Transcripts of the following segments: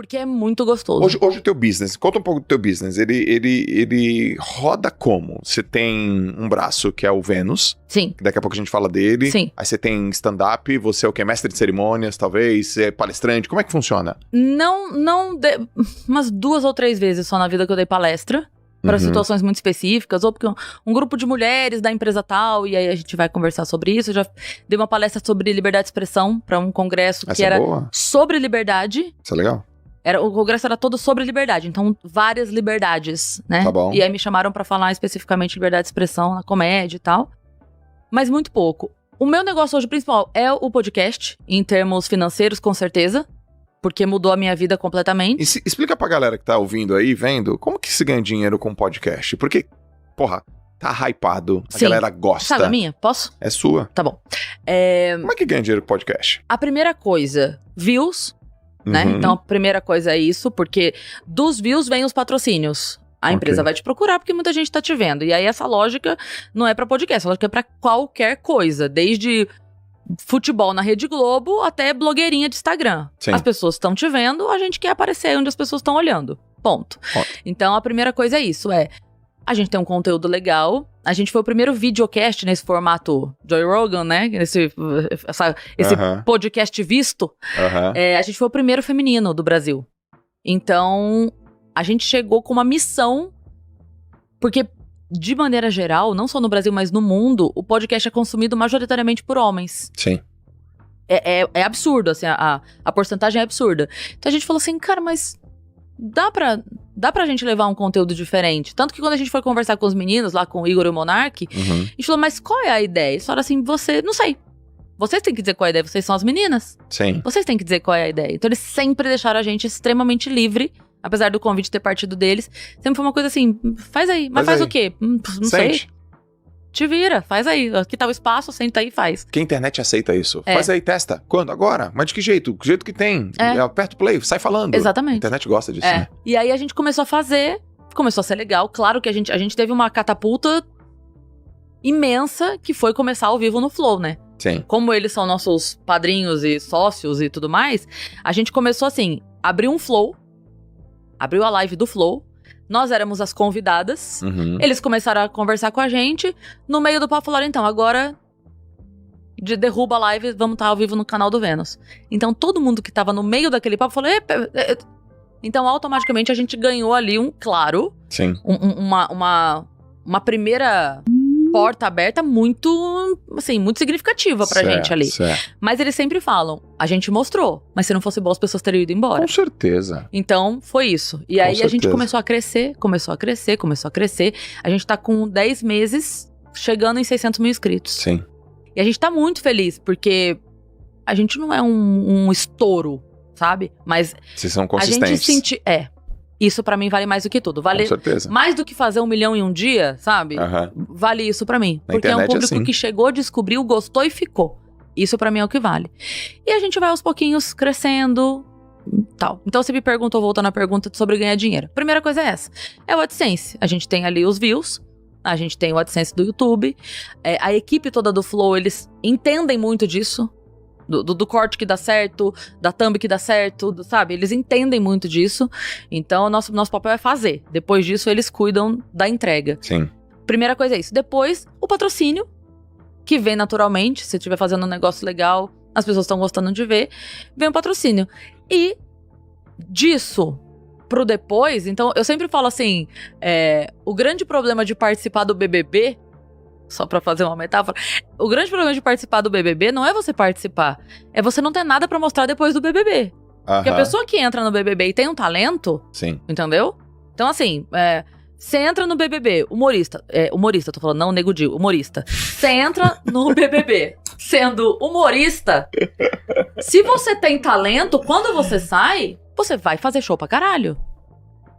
porque é muito gostoso. Hoje o teu business, conta um pouco do teu business. Ele roda como? Você tem um braço que é o Vênus. Sim. Daqui a pouco a gente fala dele. Sim. Aí você tem stand-up, você é o quê? Mestre de cerimônias, talvez? Você é palestrante? Como é que funciona? Umas 2 ou 3 vezes só na vida que eu dei palestra. Para situações muito específicas, ou porque um grupo de mulheres da empresa tal, e aí a gente vai conversar sobre isso. Eu já dei uma palestra sobre liberdade de expressão para um congresso que era sobre liberdade. Isso é legal. O congresso era todo sobre liberdade, então várias liberdades, né? Tá bom. E aí me chamaram para falar especificamente de liberdade de expressão na comédia e tal. Mas muito pouco. O meu negócio hoje principal é o podcast, em termos financeiros, com certeza. Porque mudou a minha vida completamente. E explica pra galera que tá ouvindo aí, vendo, como que se ganha dinheiro com podcast? Porque, porra, tá hypado, a galera gosta. Sabe a minha? Posso? É sua. Tá bom. Como é que ganha dinheiro com podcast? A primeira coisa, views, né? Então a primeira coisa é isso, porque dos views vem os patrocínios. A empresa vai te procurar porque muita gente tá te vendo. E aí essa lógica não é pra podcast, a lógica é pra qualquer coisa, desde futebol na Rede Globo até blogueirinha de Instagram. Sim. As pessoas estão te vendo, a gente quer aparecer onde as pessoas estão olhando. Ponto. Então a primeira coisa é isso, a gente tem um conteúdo legal, a gente foi o primeiro videocast nesse formato Joe Rogan, né? Esse podcast visto. A gente foi o primeiro feminino do Brasil. Então a gente chegou com uma missão, porque de maneira geral, não só no Brasil, mas no mundo, o podcast é consumido majoritariamente por homens. Sim. É absurdo, assim, a porcentagem é absurda. Então a gente falou assim, cara, mas dá pra gente levar um conteúdo diferente. Tanto que quando a gente foi conversar com os meninos, lá com o Igor e o Monark, a gente falou, mas qual é a ideia? Eles falaram assim, não sei. Vocês têm que dizer qual é a ideia, vocês são as meninas. Sim. Vocês têm que dizer qual é a ideia. Então eles sempre deixaram a gente extremamente livre. Apesar do convite ter partido deles, sempre foi uma coisa assim, faz aí. Mas faz o quê? Não sei. Te vira, faz aí. Aqui tá o espaço, senta aí e faz. Que a internet aceita isso. Faz aí, testa. Quando? Agora? Mas de que jeito? Do jeito que tem. Aperta o play, sai falando. Exatamente. A internet gosta disso, né? E aí a gente começou a fazer, começou a ser legal. Claro que a gente teve uma catapulta imensa, que foi começar ao vivo no Flow, né? Sim. Como eles são nossos padrinhos e sócios e tudo mais, a gente começou assim, abriu um Flow, abriu a live do Flow, nós éramos as convidadas, eles começaram a conversar com a gente, no meio do papo falaram, então, agora derruba a live, vamos estar ao vivo no canal do Vênus. Então todo mundo que tava no meio daquele papo falou, então automaticamente a gente ganhou ali Sim. uma primeira porta aberta muito, assim, muito significativa pra gente ali. Certo. Mas eles sempre falam, a gente mostrou, mas se não fosse bom as pessoas teriam ido embora. Com certeza. Então, foi isso. E aí a gente começou a crescer. A gente tá com 10 meses, chegando em 600 mil inscritos. Sim. E a gente tá muito feliz, porque a gente não é um estouro, sabe? Mas vocês são consistentes. A gente sente... Isso pra mim vale mais do que tudo. Vale com certeza. Mais do que fazer 1 milhão em um dia, sabe? Vale isso pra mim. Porque é um público que chegou, descobriu, gostou e ficou. Isso pra mim é o que vale. E a gente vai aos pouquinhos crescendo, tal. Então você me perguntou, voltando à pergunta sobre ganhar dinheiro. Primeira coisa é essa. É o AdSense. A gente tem ali os views. A gente tem o AdSense do YouTube. A equipe toda do Flow, eles entendem muito disso. Do corte que dá certo, da thumb que dá certo, sabe? Eles entendem muito disso. Então, nosso papel é fazer. Depois disso, eles cuidam da entrega. Sim. Primeira coisa é isso. Depois, o patrocínio, que vem naturalmente. Se você estiver fazendo um negócio legal, as pessoas estão gostando de ver, vem o patrocínio. E disso pro depois, então, eu sempre falo assim, o grande problema de participar do BBB... Só pra fazer uma metáfora. O grande problema de participar do BBB não é você participar. É você não ter nada pra mostrar depois do BBB. Porque a pessoa que entra no BBB e tem um talento... Sim. Entendeu? Então, assim, você entra no BBB, humorista. Humorista, tô falando, não Nego Di, humorista. Você entra no BBB sendo humorista. Se você tem talento, quando você sai, você vai fazer show pra caralho.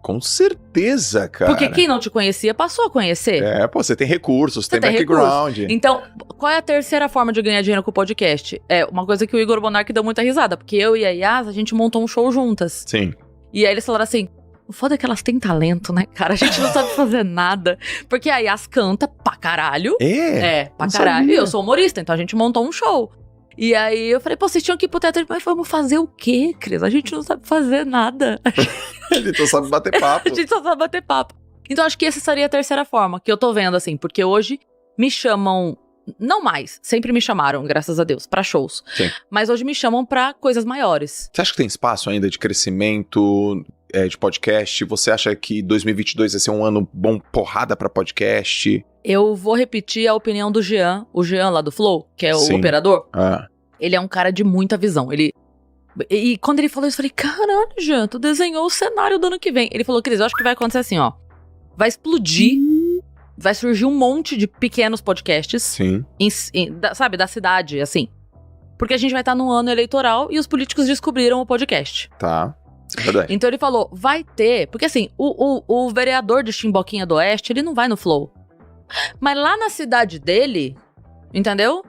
Com certeza, cara. Porque quem não te conhecia passou a conhecer. Você tem recursos, tem background. Então, qual é a terceira forma de ganhar dinheiro com o podcast? É uma coisa que o Igor Monark deu muita risada, porque eu e a Yas, a gente montou um show juntas. Sim. E aí eles falaram assim, o foda é que elas têm talento, né, cara? A gente não sabe fazer nada. Porque a Yas canta pra caralho. Pra caralho. E eu sou humorista, então a gente montou um show. E aí eu falei, pô, vocês tinham que ir pro teatro. Mas vamos fazer o quê, Cris? A gente não sabe fazer nada. A gente só sabe bater papo. A gente só sabe bater papo. Então acho que essa seria a terceira forma que eu tô vendo, assim. Porque hoje me chamam, não mais, sempre me chamaram, graças a Deus, pra shows. Sim. Mas hoje me chamam pra coisas maiores. Você acha que tem espaço ainda de crescimento de podcast? Você acha que 2022 vai ser um ano bom porrada pra podcast? Eu vou repetir a opinião do Jean, o Jean lá do Flow, que é o operador. Ele é um cara de muita visão. E quando ele falou isso, eu falei, caralho, Jean, tu desenhou o cenário do ano que vem. Ele falou, Cris, eu acho que vai acontecer assim, ó. Vai explodir, vai surgir um monte de pequenos podcasts. Sim. Sabe, da cidade, assim. Porque a gente vai estar num ano eleitoral e os políticos descobriram o podcast. Tá. Verdade. Então ele falou, vai ter... Porque assim, o vereador de Chimboquinha do Oeste, ele não vai no Flow. Mas lá na cidade dele, entendeu?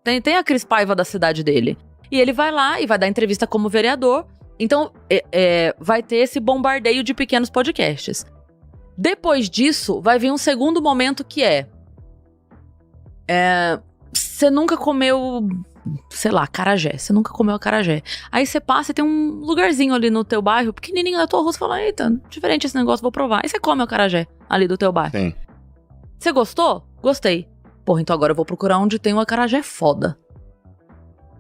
Tem a Cris Paiva da cidade dele. E ele vai lá e vai dar entrevista como vereador. Então, vai ter esse bombardeio de pequenos podcasts. Depois disso, vai vir um segundo momento que você nunca comeu, sei lá, acarajé. Você nunca comeu acarajé. Aí você passa e tem um lugarzinho ali no teu bairro, pequenininho na tua rua, você fala, eita, diferente esse negócio, vou provar. Aí você come o acarajé ali do teu bairro. Sim. Você gostou? Gostei. Porra, então agora eu vou procurar onde tem um acarajé foda.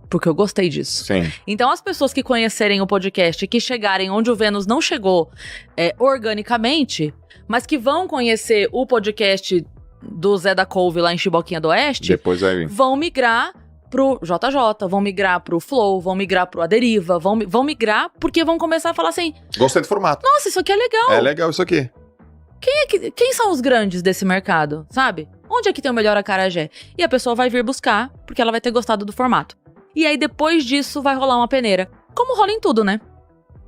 Porque eu gostei disso. Sim. Então as pessoas que conhecerem o podcast e que chegarem onde o Vênus não chegou organicamente, mas que vão conhecer o podcast do Zé da Couve lá em Chimboquinha do Oeste, depois aí vão migrar pro JJ, vão migrar pro Flow, vão migrar pro A Deriva, vão migrar porque vão começar a falar assim... Gostei do formato. Nossa, isso aqui é legal. É legal isso aqui. Quem são os grandes desse mercado, sabe? Onde é que tem o melhor acarajé? E a pessoa vai vir buscar, porque ela vai ter gostado do formato. E aí, depois disso, vai rolar uma peneira. Como rola em tudo, né?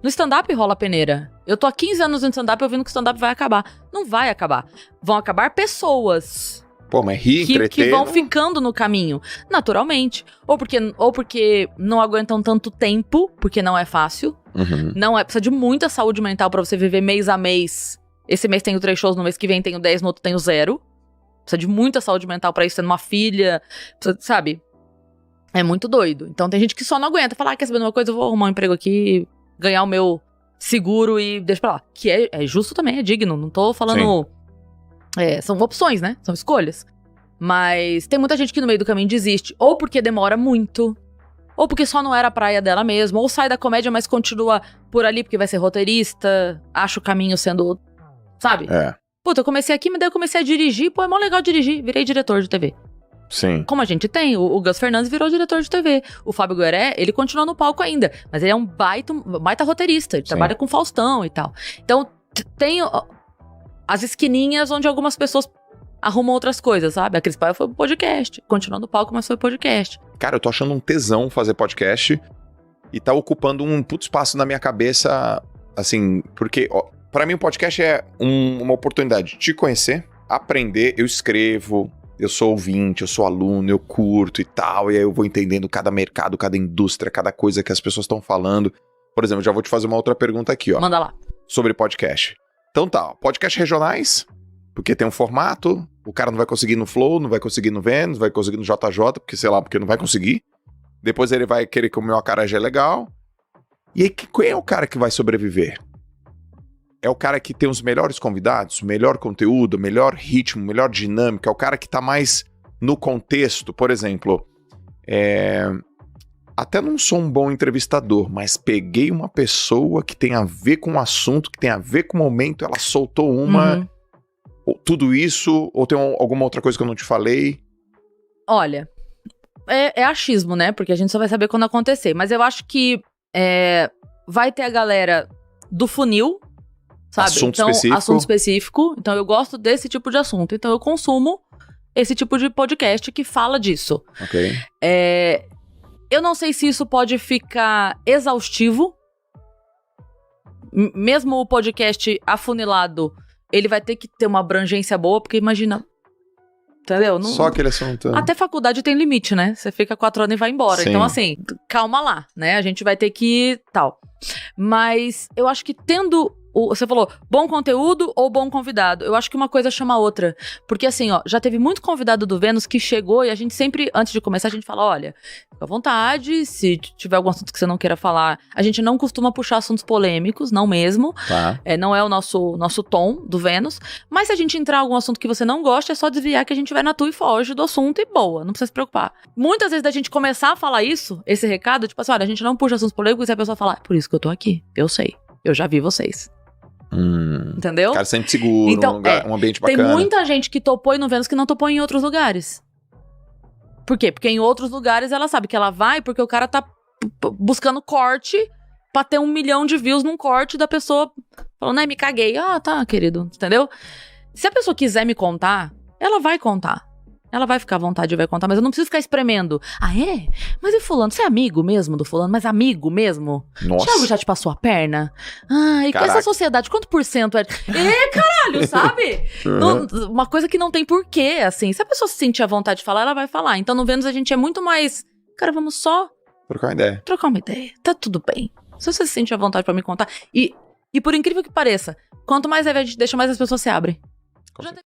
No stand-up rola peneira. Eu tô há 15 anos no stand-up ouvindo que o stand-up vai acabar. Não vai acabar. Vão acabar pessoas. Pô, mas entreter... Que vão ficando no caminho, naturalmente. Ou porque não aguentam tanto tempo, porque não é fácil. Uhum. Precisa de muita saúde mental pra você viver mês a mês. Esse mês tenho 3 shows, no mês que vem tenho 10, no outro tenho 0. Precisa de muita saúde mental pra isso, tendo uma filha, sabe? É muito doido. Então tem gente que só não aguenta. Falar, quer saber de uma coisa? Eu vou arrumar um emprego aqui, ganhar o meu seguro e deixa pra lá. Que é justo também, é digno. Não tô falando... são opções, né? São escolhas. Mas tem muita gente que no meio do caminho desiste. Ou porque demora muito, ou porque só não era a praia dela mesmo, ou sai da comédia, mas continua por ali porque vai ser roteirista, acha o caminho sendo... Sabe? Puta, eu comecei aqui, mas daí eu comecei a dirigir. Pô, é mó legal dirigir. Virei diretor de TV. Sim. Como a gente tem, o Gus Fernandes virou diretor de TV. O Fábio Gueré, ele continua no palco ainda. Mas ele é um baita roteirista. Ele trabalha com Faustão e tal. Então, tem as esquininhas onde algumas pessoas arrumam outras coisas, sabe? A Cris Paiva foi pro podcast. Continuou no palco, mas foi podcast. Cara, eu tô achando um tesão fazer podcast. E tá ocupando um puto espaço na minha cabeça, assim, porque... Pra mim, o podcast é uma oportunidade de te conhecer, aprender. Eu escrevo, eu sou ouvinte, eu sou aluno, eu curto e tal. E aí eu vou entendendo cada mercado, cada indústria, cada coisa que as pessoas estão falando. Por exemplo, já vou te fazer uma outra pergunta aqui, ó. Manda lá. Sobre podcast. Então tá, podcast regionais, porque tem um formato. O cara não vai conseguir no Flow, não vai conseguir no Vênus, não vai conseguir no JJ, porque sei lá, porque não vai conseguir. Depois ele vai querer comer uma acarajé legal. E aí, quem é o cara que vai sobreviver? É o cara que tem os melhores convidados, melhor conteúdo, melhor ritmo, melhor dinâmica, é o cara que tá mais no contexto. Por exemplo, até não sou um bom entrevistador, mas peguei uma pessoa que tem a ver com o assunto, que tem a ver com o momento, ela soltou uma... Tudo isso, ou tem alguma outra coisa que eu não te falei? Olha, é achismo, né? Porque a gente só vai saber quando acontecer. Mas eu acho que vai ter a galera do funil, sabe? Assunto específico. Então eu gosto desse tipo de assunto. Então eu consumo esse tipo de podcast que fala disso. Ok. Eu não sei se isso pode ficar exaustivo. Mesmo o podcast afunilado, ele vai ter que ter uma abrangência boa, porque imagina... Entendeu? Só aquele assunto. Até faculdade tem limite, né? Você fica 4 anos e vai embora. Sim. Então, assim, calma lá, né? A gente vai ter que... tal. Mas eu acho que tendo... Você falou, bom conteúdo ou bom convidado? Eu acho que uma coisa chama a outra. Porque assim, ó, já teve muito convidado do Vênus que chegou e a gente sempre, antes de começar, a gente fala, olha, fica à vontade, se tiver algum assunto que você não queira falar. A gente não costuma puxar assuntos polêmicos, não mesmo. Tá. Não é o nosso tom do Vênus. Mas se a gente entrar em algum assunto que você não gosta, é só desviar que a gente vai na tua e foge do assunto e boa, não precisa se preocupar. Muitas vezes da gente começar a falar isso, esse recado, tipo assim, olha, a gente não puxa assuntos polêmicos e a pessoa fala, por isso que eu tô aqui, eu sei, eu já vi vocês. Entendeu? O cara sente seguro, então, um ambiente bacana. Tem muita gente que topou ir no Vênus que não topou em outros lugares. Por quê? Porque em outros lugares ela sabe que ela vai porque o cara tá buscando corte pra ter 1 milhão de views num corte da pessoa falando, me caguei. Ah, tá, querido, entendeu? Se a pessoa quiser me contar, ela vai contar. Ela vai ficar à vontade e vai contar, mas eu não preciso ficar espremendo. Ah, é? Mas e fulano? Você é amigo mesmo do fulano? Mas amigo mesmo? Nossa. Thiago já te passou a perna? Ah, e com essa sociedade, quanto por cento é? Caralho, sabe? Uma coisa que não tem porquê, assim. Se a pessoa se sentir à vontade de falar, ela vai falar. Então no Vênus a gente é muito mais... Cara, vamos só... Trocar uma ideia. Tá tudo bem. Se você se sentir à vontade pra me contar. E por incrível que pareça, quanto mais leve a gente deixa, mais as pessoas se abrem.